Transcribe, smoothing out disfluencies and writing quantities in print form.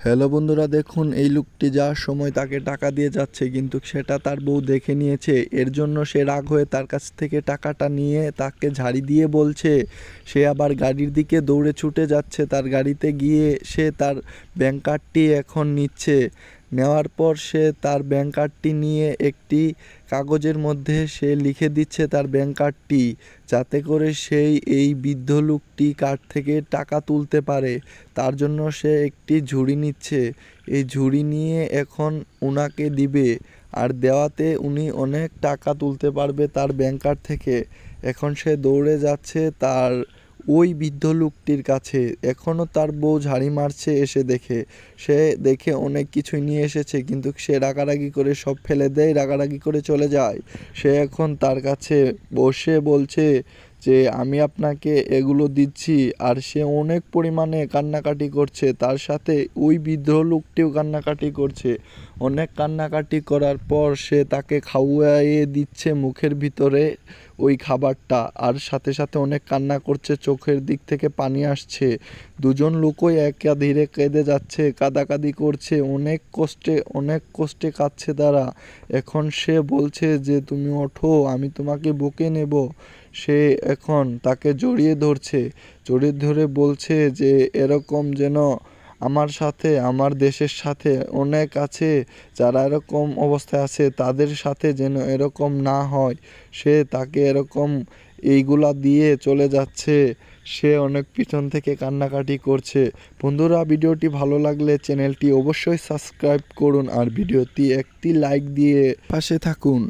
Hello বন্ধুরা, দেখুন এই লোকটি যাওয়ার সময় তাকে টাকা দিয়ে যাচ্ছে, কিন্তু সেটা তার বউ দেখে নিয়েছে। এর জন্য সে রাগ হয়ে তার কাছ থেকে টাকাটা নিয়ে তাকে ঝাড়ি দিয়ে বলছে। সে আবার গাড়ির দিকে দৌড়ে ছুটে যাচ্ছে, তার গাড়িতে গিয়ে সে তার ব্যাংক কার্ডটি এখন নিচ্ছে। নেওয়ার পর সে তার ব্যাংক কার্ডটি নিয়ে একটি কাগজের মধ্যে সে লিখে দিচ্ছে তার ব্যাংক কার্ডটি, যাতে করে সেই এই বৃদ্ধ লোকটি কার্ড থেকে টাকা তুলতে পারে। তার জন্য সে একটি ঝুড়ি নিচ্ছে। এই ঝুড়ি নিয়ে এখন উনাকে দিবে, আর দেওয়াতে উনি অনেক টাকা তুলতে পারবে তার ব্যাংক কার্ড থেকে। এখন সে দৌড়ে যাচ্ছে তার ওই বৃদ্ধ লোকটির কাছে। এখনও তার বউ ঝাড়ি মারছে এসে দেখে। সে দেখে অনেক কিছুই নিয়ে এসেছে, কিন্তু সে রাগারাগি করে সব ফেলে দেয়, রাগারাগি করে চলে যায়। সে এখন তার কাছে বসে বলছে যে আমি আপনাকে এগুলো দিচ্ছি, আর সে অনেক পরিমাণে কান্নাকাটি করছে। তার সাথে ওই বৃদ্ধ লোকটিও কান্নাকাটি করছে। অনেক কান্নাকাটি করার পর সে তাকে খাওয়াইয়ে দিচ্ছে মুখের ভিতরে ওই খাবারটা, আর সাথে সাথে অনেক কান্না করছে, চোখের দিক থেকে পানি আসছে। দুজন লোকই একাধীরে কেঁদে যাচ্ছে, কাঁদাকাদি করছে, অনেক কষ্টে কাঁদছে তারা। এখন সে বলছে যে তুমি ওঠো, আমি তোমাকে বুকে নেব। সে এখন তাকে জড়িয়ে ধরছে, জড়িয়ে ধরে বলছে যে এরকম যেন আমার সাথে, আমার দেশের সাথে অনেক আছে যারা এরকম অবস্থায় আছে, তাদের সাথে যেন এরকম না হয়। সে তাকে এরকম এইগুলা দিয়ে চলে যাচ্ছে। সে অনেক পিছন থেকে কান্নাকাটি করছে। বন্ধুরা, ভিডিওটি ভালো লাগলে চ্যানেলটি অবশ্যই সাবস্ক্রাইব করুন, আর ভিডিওটি একটি লাইক দিয়ে পাশে থাকুন।